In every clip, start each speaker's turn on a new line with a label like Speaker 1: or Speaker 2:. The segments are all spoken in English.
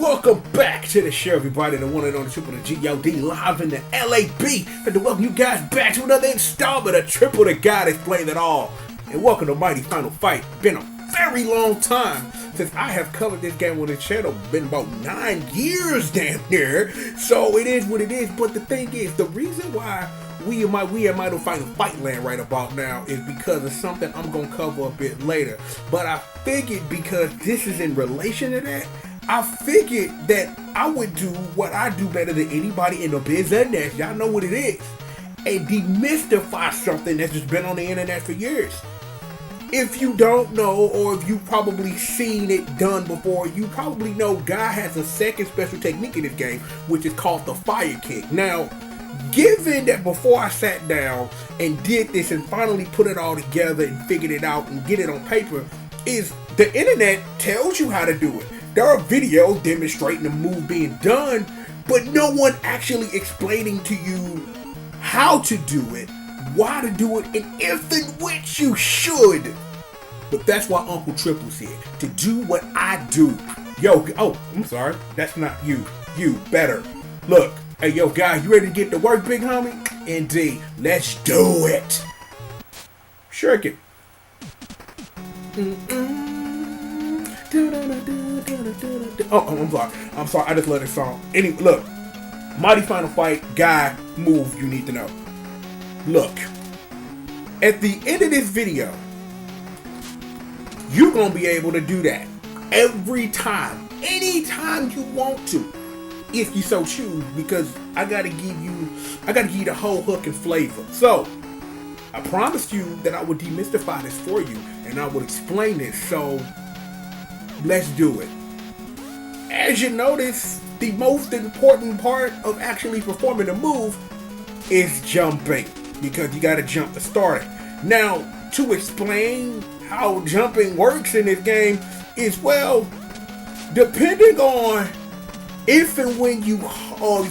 Speaker 1: Welcome back to the show, everybody. The one and only triple the G.O.D. live in the LAB. And to welcome you guys back to another installment of Triple the God Explain It All. And welcome to Mighty Final Fight. Been a very long time since I have covered this game on the channel. Been about 9 years damn near. So it is what it is. But the thing is, the reason why we at Mighty Final Fight land right about now is because of something I'm going to cover a bit later. But I figured because this is in relation to that, I figured that I would do what I do better than anybody in the business. Y'all know what it is. And demystify something that's just been on the internet for years. If you don't know, or if you've probably seen it done before, you probably know Guy has a second special technique in this game, which is called the fire kick. Now, given that before I sat down and did this and finally put it all together and figured it out and get it on paper, is the internet tells you how to do it. There are videos demonstrating the move being done, but no one actually explaining to you how to do it, why to do it, and if in which you should. But that's why Uncle Triple's here, to do what I do. Yo, oh, I'm sorry, that's not you. You, better. Look, hey, yo, guys, you ready to get to work, big homie? Indeed, let's do it. Shuriken. Oh, I'm sorry. I just love this song. Anyway, look. Mighty Final Fight, Guy, move you need to know. Look. At the end of this video, you're going to be able to do that. Every time. Anytime you want to. If you so choose. Because I got to give you the whole hook and flavor. So, I promised you that I would demystify this for you. And I would explain this. So, let's do it. As you notice, the most important part of actually performing a move is jumping, because you got to jump to start it. Now, to explain how jumping works in this game is, well, depending on if and when you hold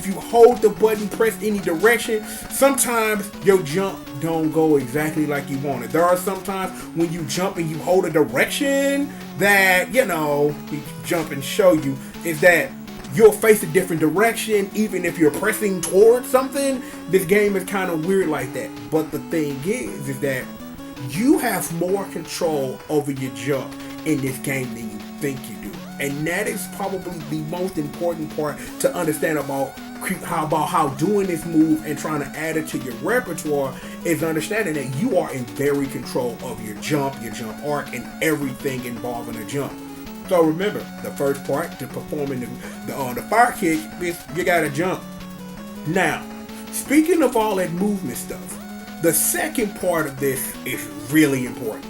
Speaker 1: the button, press any direction, sometimes your jump don't go exactly like you want it. There are sometimes when you jump and you hold a direction that, you know, jump and show you, is that you'll face a different direction even if you're pressing towards something. This game is kind of weird like that. But the thing is that you have more control over your jump in this game than you think you do. And that is probably the most important part to understand about how doing this move and trying to add it to your repertoire is understanding that you are in very control of your jump arc, and everything involving a jump. So remember, the first part to performing the fire kick is you gotta jump. Now, speaking of all that movement stuff, the second part of this is really important.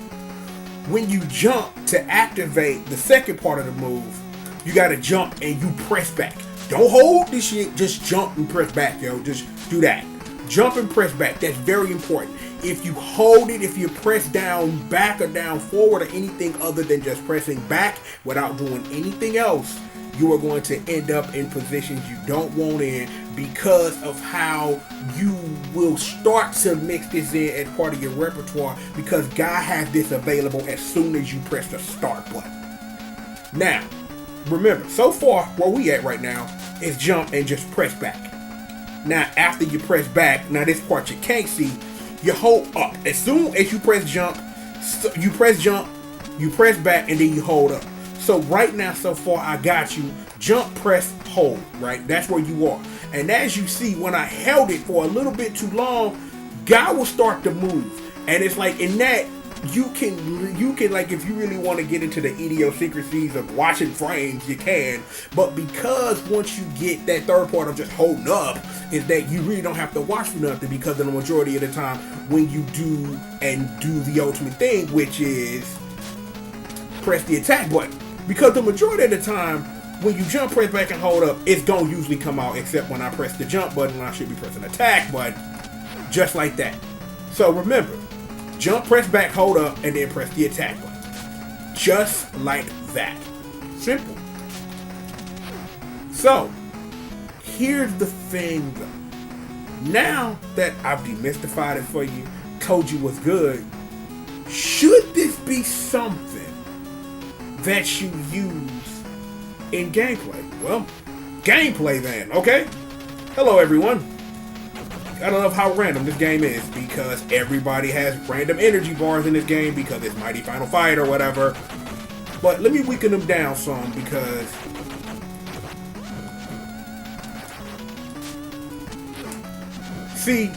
Speaker 1: When you jump to activate the second part of the move, you gotta jump and you press back. Don't hold this shit, just jump and press back, yo. Just do that. Jump and press back. That's very important. If you hold it, if you press down back or down forward or anything other than just pressing back without doing anything else, you are going to end up in positions you don't want in, because of how you will start to mix this in as part of your repertoire, because Guy has this available as soon as you press the start button. Now, remember, so far where we at right now is jump and just press back. Now, after you press back, now this part you can't see, you hold up. As soon as you press jump, you press back, and then you hold up. So right now, so far, I got you. Jump, press, hold, right? That's where you are. And as you see, when I held it for a little bit too long, Guy will start to move. And it's like in that, you can like, if you really want to get into the idiosyncrasies of watching frames, you can. But because once you get that third part of just holding up, is that you really don't have to watch for nothing, because of the majority of the time when you do the ultimate thing, which is press the attack button. Because the majority of the time when you jump, press back, and hold up, it's gonna usually come out, except when I press the jump button when I should be pressing attack button. Just like that. So remember, jump, press back, hold up, and then press the attack button. Just like that. Simple. So, here's the thing though. Now that I've demystified it for you, told you what's good, should this be something that you use in gameplay? Well, gameplay then, okay? Hello everyone. I don't know how random this game is because everybody has random energy bars in this game because it's Mighty Final Fight or whatever. But let me weaken them down some because see,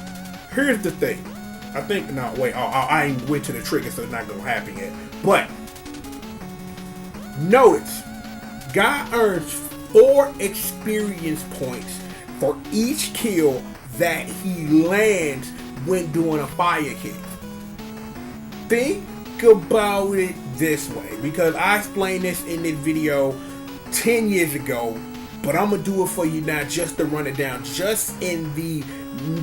Speaker 1: here's the thing. I think, no, wait, I ain't went to the trigger, so it's not gonna happen yet. But notice, guy earns 4 experience points for each kill that he lands when doing a fire kick. Think about it this way, because I explained this in this video 10 years ago, but I'm gonna do it for you now just to run it down, just in the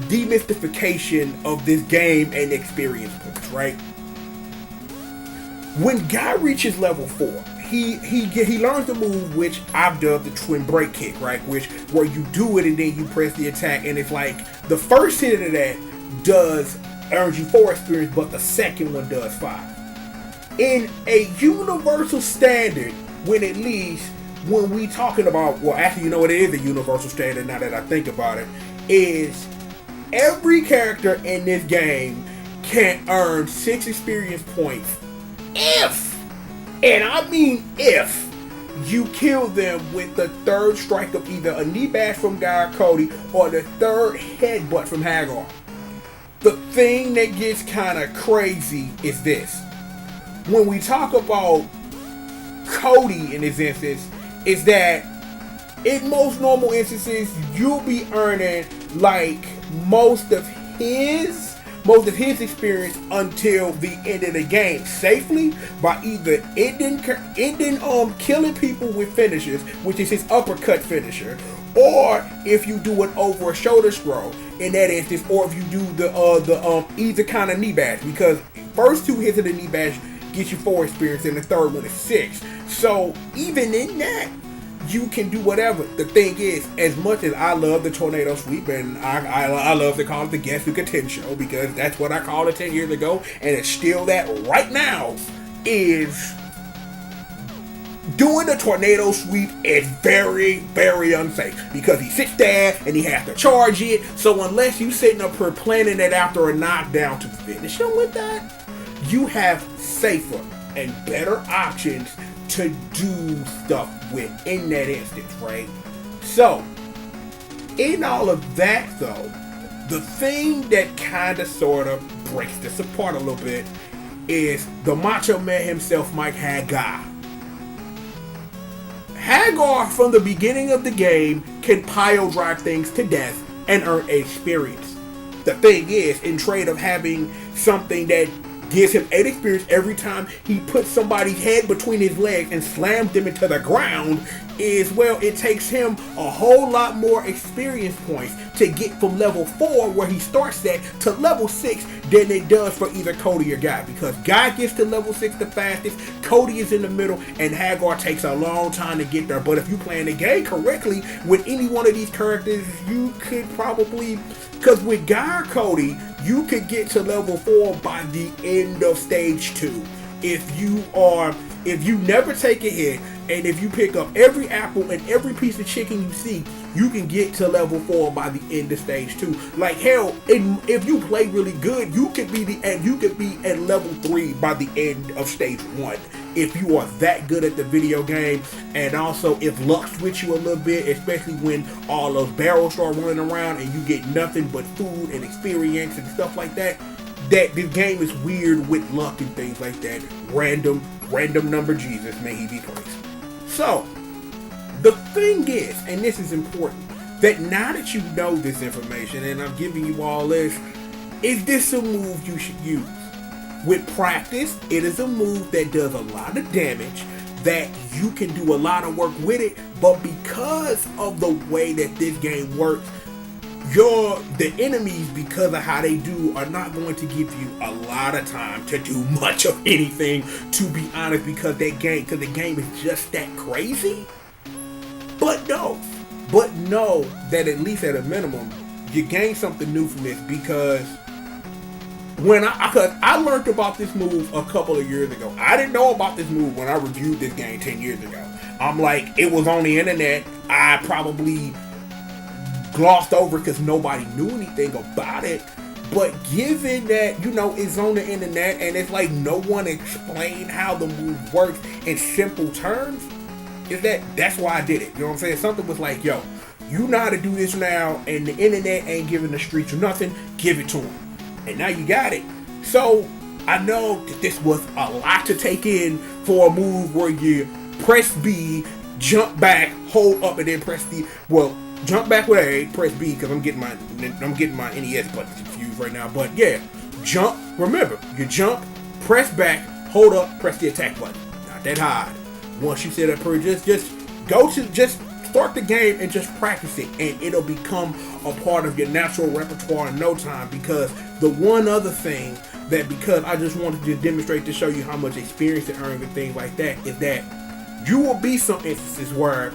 Speaker 1: demystification of this game and experience points, right? When guy reaches level 4, he learns the move which I've dubbed the twin break kick, right? Where you do it and then you press the attack, and it's like the first hit of that earns you 4 experience, but the second one does 5. In a universal standard, when we talking about, well, actually, you know what, it is a universal standard now that I think about it, is every character in this game can earn 6 experience points if, and I mean if, you kill them with the 3rd strike of either a knee bash from Guy or Cody or the 3rd headbutt from Hagar. The thing that gets kind of crazy is this. When we talk about Cody in this instance, is that in most normal instances, you'll be earning like most of his experience until the end of the game safely by either ending killing people with finishers, which is his uppercut finisher, or if you do it over a shoulder scroll in that instance, or if you do the either kind of knee bash, because first 2 hits of the knee bash get you 4 experience and the 3rd one is 6. So even in that, you can do whatever. The thing is, as much as I love the tornado sweep, and I love to call it the Guess Who Could 10 show, because that's what I called it 10 years ago, and it's still that right now, is doing the tornado sweep is very, very unsafe, because he sits there and he has to charge it. So unless you sitting up here planning it after a knockdown to finish him with that, you have safer and better options to do stuff with in that instance, right? So, in all of that though, the thing that kind of sort of breaks this apart a little bit is the Macho Man himself, Mike Hagar. Hagar, from the beginning of the game, can pile drive things to death and earn experience. The thing is, in trade of having something that gives him 8 experience every time he puts somebody's head between his legs and slams them into the ground, is, well, it takes him a whole lot more experience points to get from level 4, where he starts at, to level 6 than it does for either Cody or Guy, because Guy gets to level 6 the fastest, Cody is in the middle, and Hagar takes a long time to get there. But if you playing the game correctly with any one of these characters, you could probably, because with Guy or Cody, you could get to level 4 by the end of stage 2. If you never take a hit, and if you pick up every apple and every piece of chicken you see, you can get to level 4 by the end of stage 2. Like hell, if you play really good, you could be at level 3 by the end of stage 1. If you are that good at the video game, and also if luck's with you a little bit, especially when all those barrels start running around and you get nothing but food and experience and stuff like that, that this game is weird with luck and things like that. Random number Jesus, may he be praised. So, the thing is, and this is important, that now that you know this information, and I'm giving you all this, is this a move you should use? With practice, it is a move that does a lot of damage, that you can do a lot of work with it, but because of the way that this game works, the enemies, because of how they do, are not going to give you a lot of time to do much of anything, to be honest, because the game is just that crazy. But know that at least at a minimum, you gain something new from this, because I learned about this move a couple of years ago. I didn't know about this move when I reviewed this game 10 years ago. I'm like, it was on the internet. I probably glossed over because nobody knew anything about it. But given that, you know, it's on the internet and it's like no one explained how the move works in simple terms, that's why I did it. You know what I'm saying? Something was like, yo, you know how to do this now, and the internet ain't giving the streets or nothing, give it to them. And now you got it. So I know that this was a lot to take in for a move where you press B, jump back, hold up, and then press D. Well, jump back with A, press B, because I'm getting my NES button confused right now. But yeah, jump. Remember, you jump, press back, hold up, press the attack button. Not that hard. Once you set up her, just start the game and just practice it, and it'll become a part of your natural repertoire in no time. Because the one other thing that, because I just wanted to demonstrate to show you how much experience it earns and things like that, is that you will be some instances where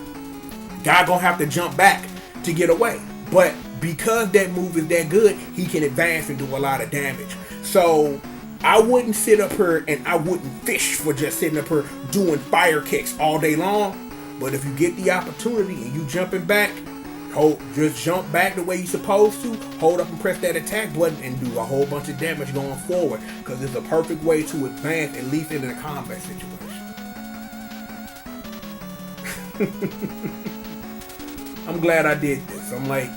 Speaker 1: guy gonna have to jump back to get away, but because that move is that good, he can advance and do a lot of damage. So I wouldn't sit up here and I wouldn't fish for just sitting up here doing fire kicks all day long. But if you get the opportunity and you jumping back, just jump back the way you're supposed to, hold up and press that attack button and do a whole bunch of damage going forward, because it's a perfect way to advance, at least in a combat situation. I'm glad I did this. I'm like,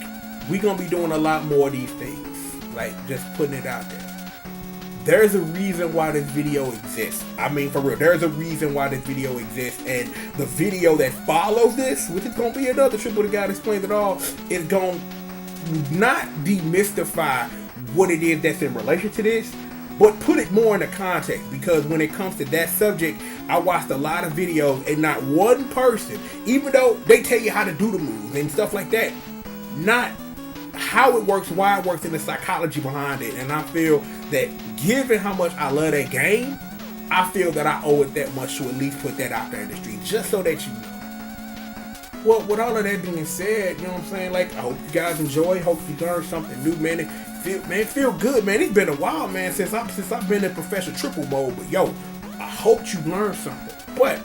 Speaker 1: we gonna be doing a lot more of these things, like just putting it out there. There's a reason why this video exists. I mean, for real, there's a reason why this video exists, and the video that follows this, which is gonna be another Triple the Guy Explains It All, is gonna not demystify what it is that's in relation to this, but put it more into context. Because when it comes to that subject, I watched a lot of videos, and not one person, even though they tell you how to do the moves and stuff like that, not how it works, why it works, and the psychology behind it. And I feel that given how much I love that game, I feel that I owe it that much to at least put that out there in the street, just so that you know. Well, with all of that being said, you know what I'm saying? Like, I hope you guys enjoy. Hope you learned something new, man. Feel good, man. It's been a while, man, since I've been in Professor Triple mode. But yo, I hope you learned something. But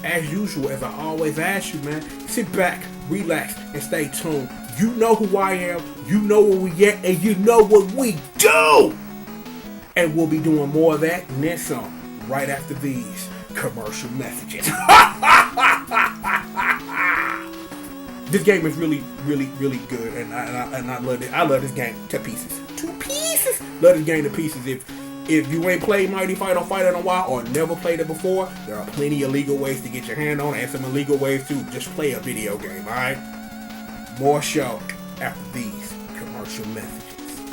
Speaker 1: as usual, as I always ask you, man, sit back, relax, and stay tuned. You know who I am, you know where we at, and you know what we do! And we'll be doing more of that and then some right after these commercial messages. This game is really, really, really good, and I love it. I love this game to pieces. To pieces! Love this game to pieces. If you ain't played Mighty Fight on Fight in a while, or never played it before, there are plenty of legal ways to get your hand on it, and some illegal ways to just play a video game, alright? More show after these commercial messages.